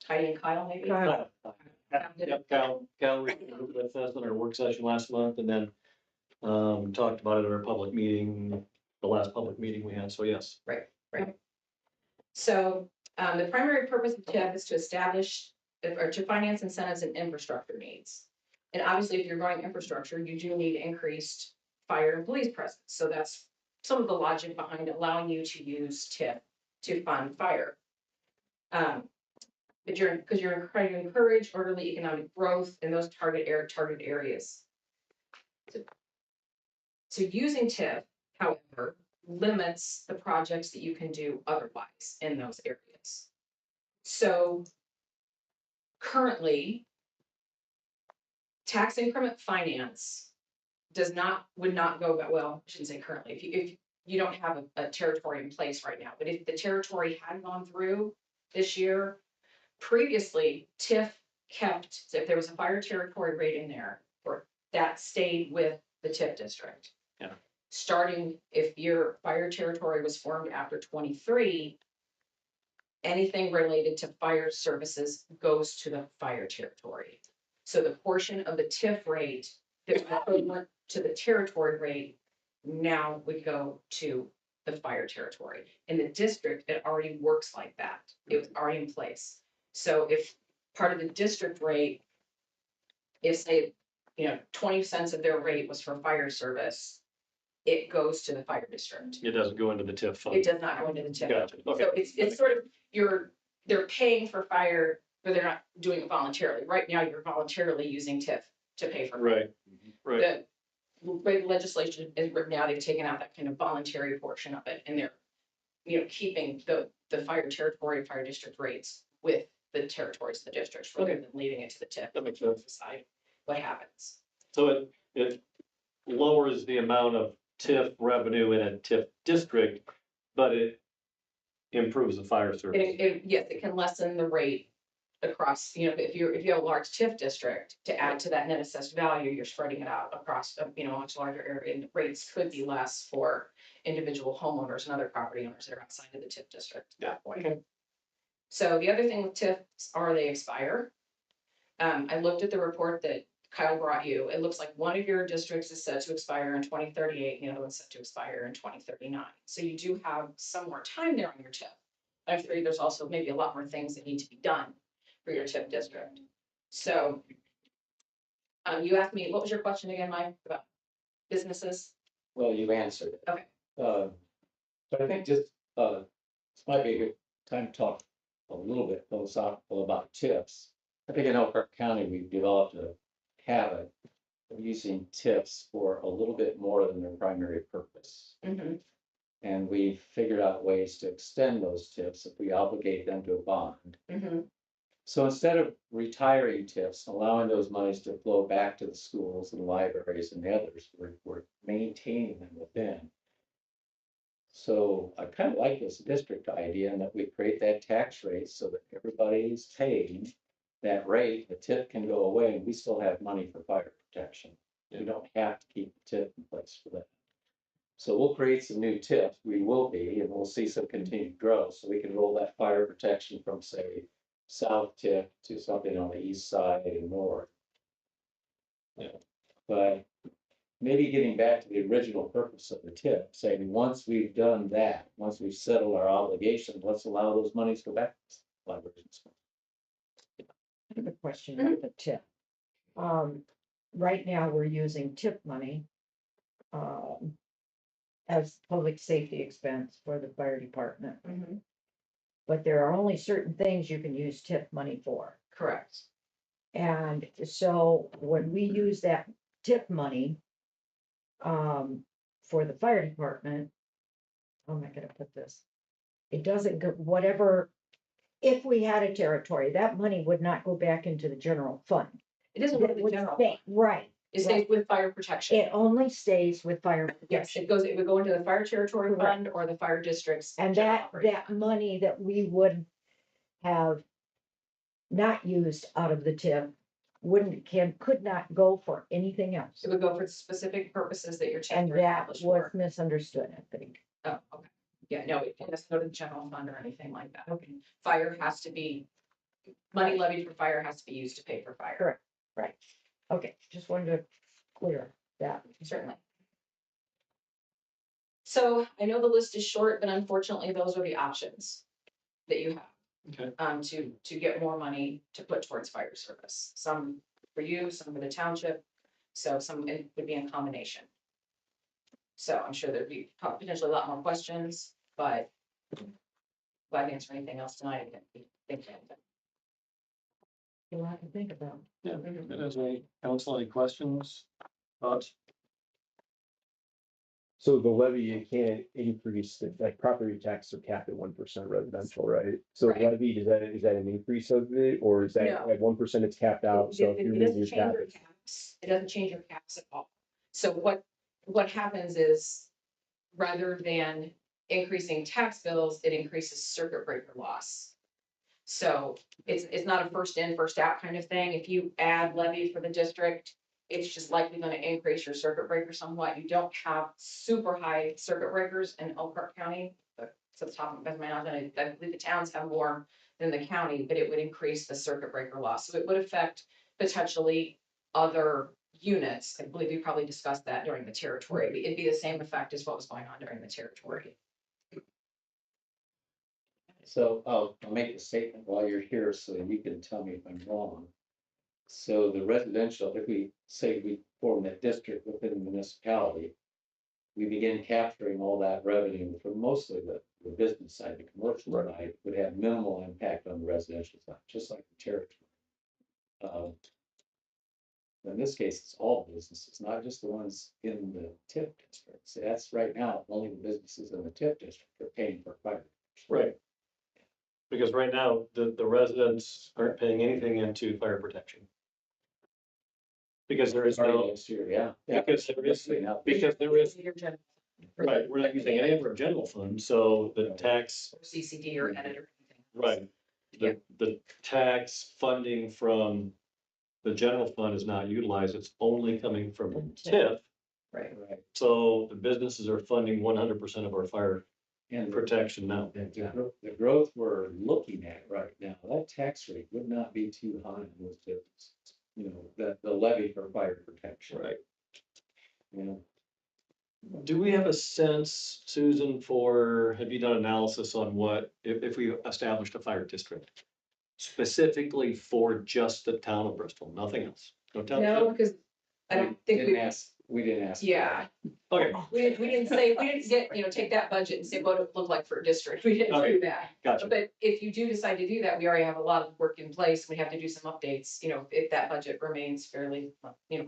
Heidi and Kyle, maybe? Kyle. Yep, Cal was with us in our work session last month, and then talked about it at our public meeting, the last public meeting we had, so yes. Right. So the primary purpose of TIF is to establish or to finance incentives and infrastructure needs. And obviously, if you're growing infrastructure, you do need increased fire and police presence. So that's some of the logic behind allowing you to use TIF to fund fire. Because you're trying to encourage orderly economic growth in those target areas. So using TIF, however, limits the projects that you can do otherwise in those areas. So currently, tax increment finance would not go that well. I shouldn't say currently. If you don't have a territory in place right now, but if the territory had gone through this year, previously TIF kept, if there was a fire territory rate in there, or that stayed with the TIF district. Yeah. Starting if your fire territory was formed after 23, anything related to fire services goes to the fire territory. So the portion of the TIF rate that was equivalent to the territory rate now would go to the fire territory. In the district, it already works like that. It was already in place. So if part of the district rate, if say, 20 cents of their rate was for fire service, it goes to the fire district. It doesn't go into the TIF fund. It does not go into the TIF. Gotcha, okay. So it's sort of, they're paying for fire, but they're not doing it voluntarily. Right now, you're voluntarily using TIF to pay for fire. Right. The way legislation is written now, they've taken out that kind of voluntary portion of it, and they're, keeping the fire territory, fire district rates with the territories of the districts, rather than leaving it to the TIF. That makes sense. to decide what happens. So it lowers the amount of TIF revenue in a TIF district, but it improves the fire service. Yes, it can lessen the rate across, if you have a large TIF district, to add to that net assessed value, you're spreading it out across, a much larger area, and the rates could be less for individual homeowners and other property owners that are outside of the TIF district at that point. Okay. So the other thing with TIFs are they expire. I looked at the report that Kyle brought you, it looks like one of your districts is set to expire in 2038, and the other one's set to expire in 2039. So you do have some more time there on your TIF. I'm sure there's also maybe a lot more things that need to be done for your TIF district. So you asked me, what was your question again, Mike, about businesses? Well, you answered it. Okay. But I think just, this might be a good time to talk a little bit philosophical about tips. I think in Elkhart County, we've developed a habit of using tips for a little bit more than their primary purpose. Mhm. And we've figured out ways to extend those tips if we obligate them to a bond. Mhm. So instead of retiring tips, allowing those monies to flow back to the schools and libraries and the others, we're maintaining them within. So I kind of like this district idea, and that we create that tax rate so that everybody's paying that rate, the tip can go away, and we still have money for fire protection. We don't have to keep the tip in place for that. So we'll create some new tips, we will be, and we'll see some continued growth, so we can roll that fire protection from, say, south tip to something on the east side and north. Yeah. But maybe getting back to the original purpose of the tip, saying, once we've done that, once we've settled our obligations, let's allow those monies to go back to libraries and schools. I have a question about the tip. Right now, we're using tip money as public safety expense for the fire department, Mhm. but there are only certain things you can use tip money for. Correct. And so when we use that tip money for the fire department, how am I gonna put this? It doesn't go, whatever, if we had a territory, that money would not go back into the general fund. It doesn't go to It the would general. stay- Right, It stays with fire protection. it only stays with fire Yes, protection. it would go into the fire territory Correct. fund or the fire district's. And general that operating fund. money that we would have not used out of the tip could not go for anything else. It would go for specific purposes that your And chapter that established was for. misunderstood, I think. Oh, okay. Yeah, no, it doesn't go to the general fund or anything like that. Okay. Fire has to be, money levied for fire has to be used to pay for fire. Correct. Right. Okay, just wanted to clear that. Certainly. So I know the list is short, but unfortunately, those are the options that you have. Okay. To get more money to put towards fire service, some for you, some for the township, so some it would be in combination. So I'm sure there'd be potentially a lot more questions, but glad to answer anything else tonight. Thank you. A lot to think about. Yeah, it is a council, any questions, thoughts? So the levy, you can't increase, like property tax are capped at 1% residential, right? So Right. levy, is that an increase of it, or is that No. at 1% it's capped out? So if It you doesn't move your change cap, your it's caps. It doesn't change your caps at all. So what happens is, rather than increasing tax bills, it increases circuit breaker loss. So it's not a first in, first out kind of thing. If you add levy for the district, it's just likely gonna increase your circuit breaker somewhat. You don't have super high circuit breakers in Elkhart County. But to the top of my knowledge, I believe the towns have more than the county, but it would increase the circuit breaker loss. So it would affect potentially other units. I believe we probably discussed that during the territory. It'd be the same effect as what was going on during the territory. So I'll make a statement while you're here, so you can tell me if I'm wrong. So the residential, if we say we form that district within the municipality, we begin capturing all that revenue from mostly the business side, the commercial Right. side, would have minimal impact on the residential side, just like the territory. In this case, it's all businesses, not just the ones in the TIF district. So that's right now, only the businesses in the TIF district are paying for fire. Right. Because right now, the residents aren't paying anything into fire protection. Because there is Starting no, next year, yeah. because there is, because there is, Your general- right, we're not using any of our general funds, so the tax, or CCD or edit or anything. right. The tax funding from the general fund is not utilized, it's only coming from TIF. Right. Right. So the businesses are funding 100% of our fire And protection now. the growth we're looking at right now, that tax rate would not be too high in those businesses. that the levy for fire protection. Right. You know, Do we have a sense, Susan, have you done analysis on what, if we established a fire district? Specifically for just the town of Bristol, nothing else? No town? No, because I don't think we didn't ask. yeah, Okay, we didn't say, we didn't get, take that budget and say what it would look like for a district. We didn't Okay. do that. gotcha. But if you do decide to do that, we already have a lot of work in place. We have to do some updates, if that budget remains fairly,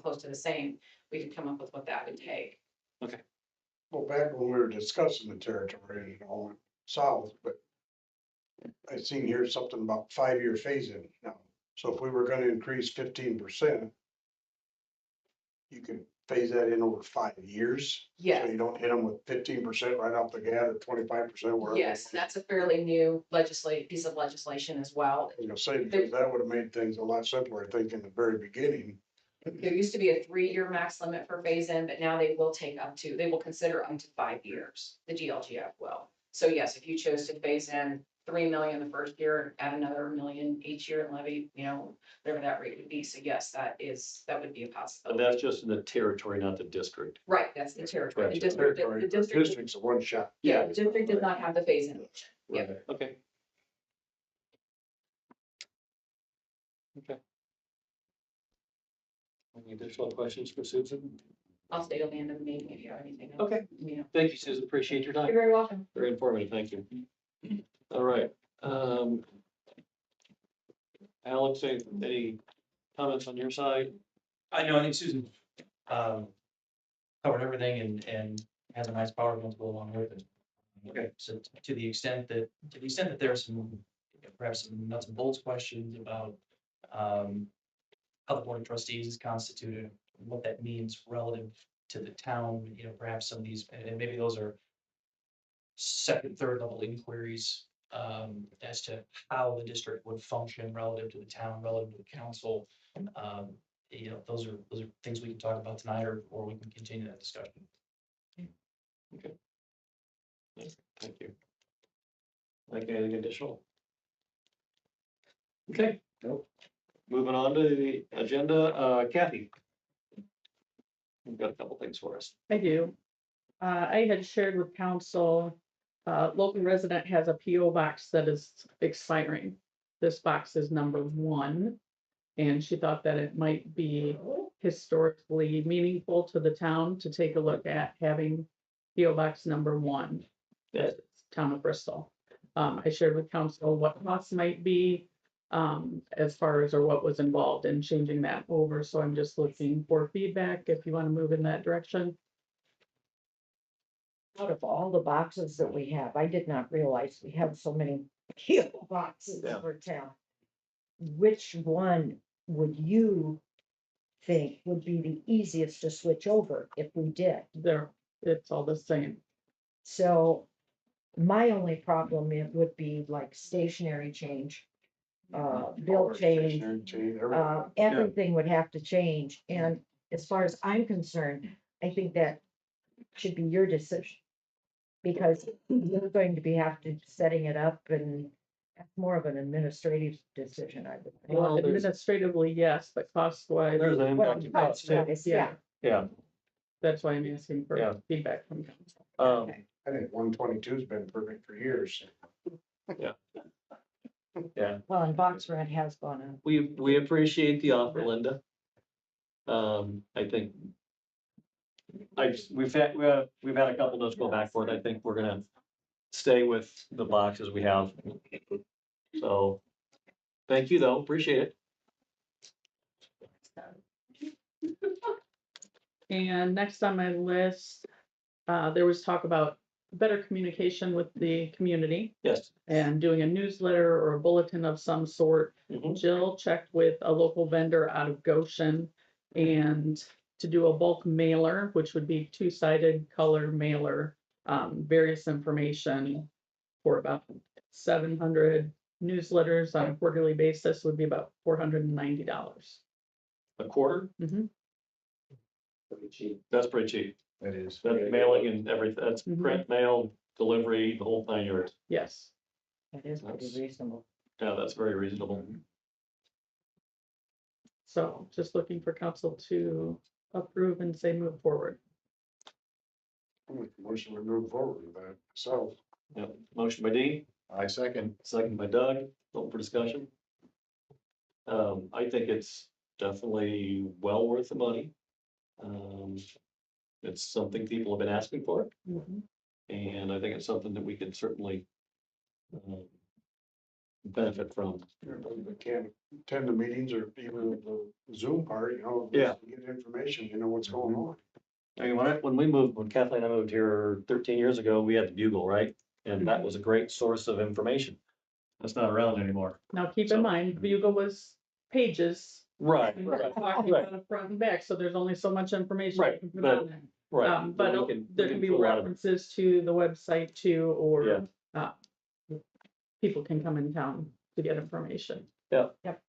close to the same, we can come up with what that would take. Well, back when we were discussing the territory and it all went south, but I seen here something about 5-year phase-in now. So if we were gonna increase 15%, you can phase that in over 5 years. Yes. So you don't hit them with 15% right off the bat or 25% wherever. Yes, that's a fairly new piece of legislation as well. I was gonna say, because that would have made things a lot simpler, I think, in the very beginning. There used to be a 3-year max limit for phase-in, but now they will consider up to 5 years, the GLGF will. So yes, if you chose to phase in 3 million the first year, add another million each year and levy, whatever that rate would be. So yes, that would be a And possibility. that's just in the territory, not the district. Right, that's the territory. The Gotcha. district, Territory, the but district, district's a one shot. yeah, the district does not have the phase-in. Yeah. Right, okay. Okay. Any additional questions for Susan? I'll stay till the end of the meeting if you have anything else. Okay. Thank you, Susan, appreciate your You're time, very welcome. very informative, thank you. All right, Alex, any comments on your side? I know, I think Susan, covered everything and has a nice PowerPoint to go along with it. Okay. So to the extent that there are some, perhaps some nuts and bolts questions about, how the board of trustees is constituted, what that means relative to the town, perhaps some of these, and maybe those are second, third level inquiries, as to how the district would function relative to the town, relative to the council. Those are things we can talk about tonight, or we can continue that discussion. Thank you. Like anything additional? Okay. Nope. Moving on to the agenda, Kathy. You've got a couple things for us. I do. I had shared with council, local resident has a PO box that is expiring. This box is number 1. And she thought that it might be historically meaningful to the town to take a look at having PO box number 1. That's town of Bristol. I shared with council what costs might be, as far as, or what was involved in changing that over. So I'm just looking for feedback if you want to move in that direction. Out of all the boxes that we have, I did not realize we have so many PO boxes Yeah. for town. Which one would you think would be the easiest to switch over if we did? It's all the same. So my only problem it would be like stationary change, bill change, everything would have to change. And as far as I'm concerned, I think that should be your decision. Because you're going to be have to setting it up, and that's more of an administrative decision, I would think. Well, there's- administratively, yes, but cost wise, There's an Well, impact to cost too. yeah. Yeah, that's why I'm asking Yeah. for feedback from council. Okay. I think 122's been perfect for years. yeah. Well, and box rent has gone up. We appreciate the offer, Linda. I think. We've had a couple of those go back for it. I think we're gonna stay with the boxes we have. So, thank you though, appreciate it. And next on my list, there was talk about better communication with the community Yes. and doing a newsletter or a bulletin of some sort. Mhm. Jill checked with a local vendor out of Goshen and to do a bulk mailer, which would be 2-sided color mailer, various information for about 700 newsletters on a quarterly basis would be about $490. A quarter? Mhm. Pretty cheap. That's pretty cheap. It is. That's mailing and everything. That's Mhm. print, mail, delivery, the whole 9 yards. Yes. That is pretty That's- reasonable. Yeah, that's very reasonable. So just looking for council to approve and say move forward. I'm with the motion, we move forward with that, so. Yep, motion by Dean, I second. second by Doug, open for discussion. I think it's definitely well worth the money. It's something people have been asking for, and I think it's something that we can certainly benefit from. Everybody that can attend the meetings or even the Zoom part, Yeah. get information, what's going on. I mean, when Kathleen and I moved here 13 years ago, we had the Bugle, right? And that was a great source of information. That's not around anymore. Now, keep So- in mind, Bugle was pages. Right, And we're talking about the front and back, so there's only so much information. you Right, can put but- on there. right. But we can- there we can be put a lot of- references to the website too, Yeah. or, people can come in town to get information. Yeah. Yep.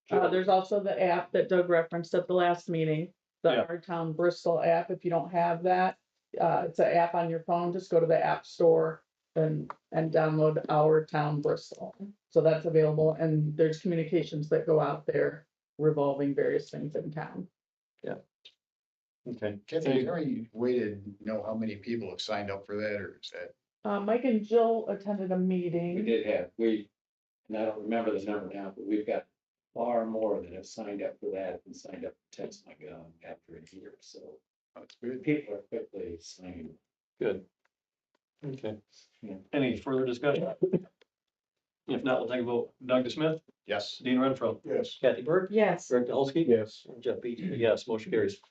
There's also the app that Doug referenced at the last meeting, the Yeah. Our Town Bristol app. If you don't have that, it's an app on your phone. Just go to the App Store and download Our Town Bristol. So that's available, and there's communications that go out there revolving various things in town. Okay. Kathy, is there any way to know how many people have signed up for that, or is that? Mike and Jill attended a We meeting. did have, and I don't remember the number now, but we've got far more that have signed up for that and signed up for Text My Gov after a year, so. That's good. People are quickly signing. Good. Okay. Yeah. Any further discussion? If not, we'll take a vote. Doug Smith, Yes. Dean Renfro, Yes. Kathy Burke, Yes, Greg Dolsky. Yes. and Jeff Beach, yes, motion carries.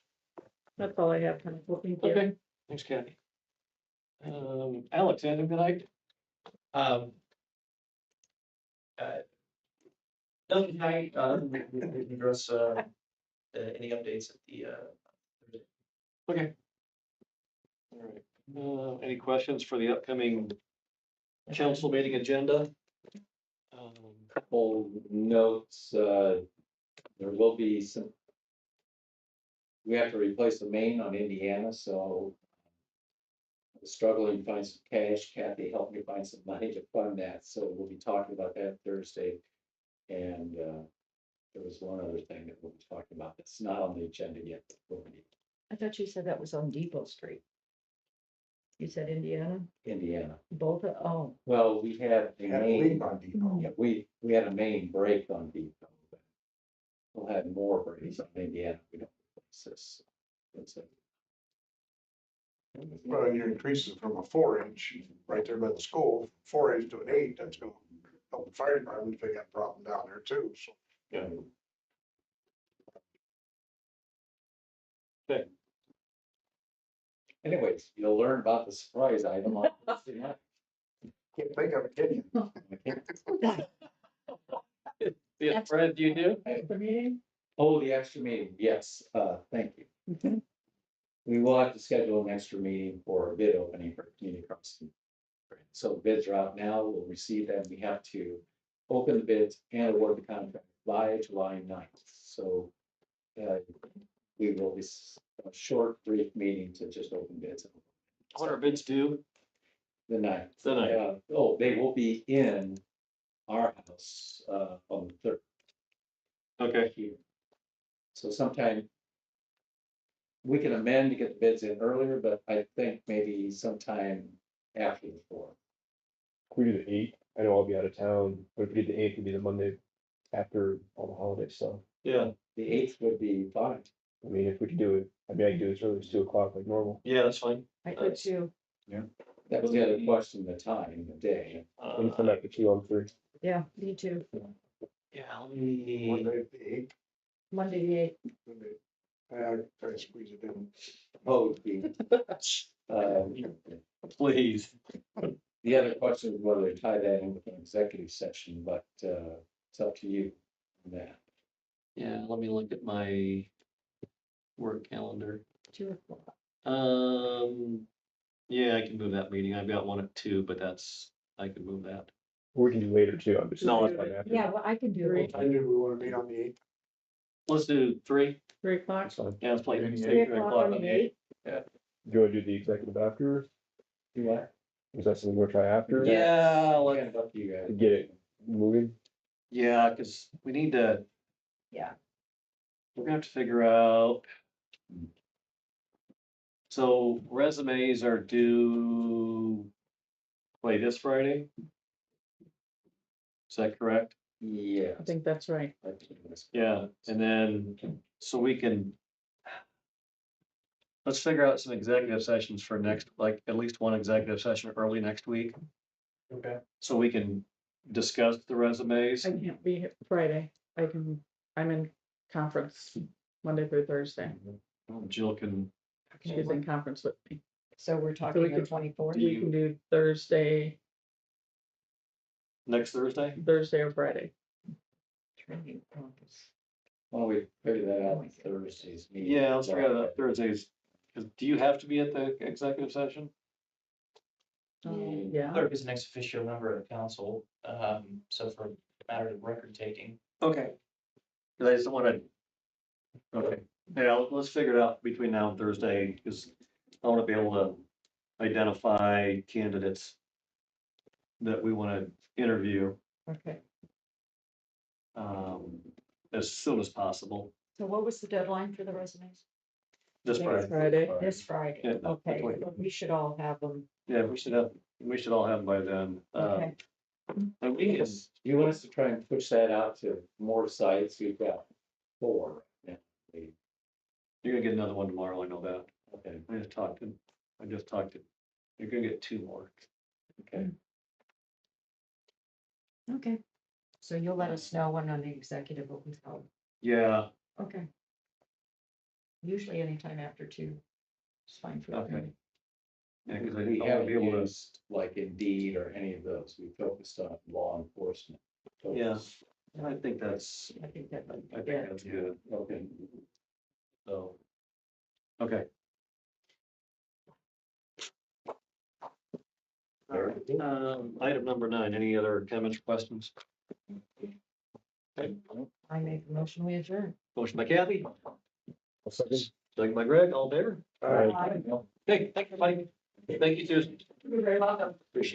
That's all I have. Kind of looking. Okay, thanks Kathy. Alex, anything tonight? Um. Nothing tonight, we can address, any updates at the, Okay. All right, any questions for the upcoming council meeting agenda? Couple notes, there will be some. We have to replace the main on Indiana, so. I'm struggling to find some cash. Kathy helped me find some money to fund that, so we'll be talking about that Thursday. And there was one other thing that we'll be talking about that's not on the agenda yet. But we'll be I thought you said that was on Depot Street. You said Indiana, Indiana. both, oh, Well, we had a Had a main. leak on Depot. Yeah, we had a main break on Depot. But we'll have more breaks on Indiana. We don't replace this. It's a- Well, you're increasing from a 4-inch right there by the school, 4-inch to an 8, that's gonna help the fire department if they got a problem down there too, so. Yeah. Anyways, you'll learn about the surprise item on Thursday night. Can't think of it, can you? Yeah, Fred, you do? The meeting. Oh, the extra meeting, yes, thank you. Mhm. We will have to schedule an extra meeting for a bid opening for community crossing. So the bids are out now, we'll receive them, we have to open the bids and award the contract by July 9th. So we will be a short, brief meeting to just open bids. What are bids due? The 9th. The 9th. Oh, they will be in our house on the 3rd. Okay, Here. So sometime. We can amend to get the bids in earlier, but I think maybe sometime after the 4th. Can we do the 8th? I know I'll be out of town, but if we did the 8th, it'd be the Monday after all the holiday stuff. yeah, The 8th would be fine. I mean, if we could do it, I mean, I can do it as early as 2 o'clock like normal. yeah, that's fine. I could too, That was the other question, the time, the day. Anytime after 2 on 3. yeah, me too, Yeah, let me, Monday, the 8th, Monday, the 8th. Monday. I try to squeeze it in. Oh, the, please. the other question is whether to tie that in with an executive session, but it's up to you on that. Yeah, let me look at my work calendar. 2 o'clock. Yeah, I can move that meeting. I've got one at 2, but I can move that. Or we can do later too, I'm just. No, fine after. Yeah, well, I can do it. I knew we wanna meet on the 8th. Let's do 3. 3 o'clock. That's fine. Yeah, let's play. Three 3 o'clock on the 8th. Do you wanna do the executive after? Do what? Is that something we'll try after? Yeah, like, Again, up to you guys. To get it moving? yeah, because we need to. Yeah. we're gonna have to figure out. So resumes are due, wait, this Friday? Is that correct? Yeah. I think that's right. Yeah, and then, so we can. Let's figure out some executive sessions for next, like, at least one executive session early next week, Okay. so we can discuss the resumes. I can't be here Friday. I'm in conference Monday through Thursday. Jill can, She's in conference with me. So we're we talking the could- 24th. We can do Thursday next Thursday? or Friday. Training campus. Why don't we figure that out on Thursday's meeting? Yeah, let's figure out that Thursdays. 'Cause do you have to be at the executive session? Yeah, Clerk is an ex officio member of the council, so for matters of record taking. Okay. Cause I just don't wanna. Okay, yeah, let's figure it out between now and Thursday, because I wanna be able to identify candidates that we wanna interview, Okay, as soon as possible, so what was the deadline for the resumes? this next Friday. Friday. This Friday, Yeah, that's okay, what- so we should all have them, Yeah, we should all have them by then. okay. And we can, You want us to try and push that out to more sites? We've got 4. Yeah. you're gonna get another one tomorrow, I know that. Okay, I just talked to, you're gonna get 2 more. okay. Okay, so you'll let us know when on the executive will be held, Yeah, okay. Usually anytime after 2, it's fine for Okay. me. yeah, cause I We wanna haven't be able to, used like Indeed or any of those. We focused on law enforcement. yeah, I think that's, I think that might I be think it. that's good, Okay. so. Okay. All right, item number 9, any other comments or questions? Okay, I make a motion, we adjourn. motion by Kathy, Second. second by Greg, all in favor? All right. Aye. Okay, thank you, everybody. Thank you, Susan. You're very welcome. Appreciate it.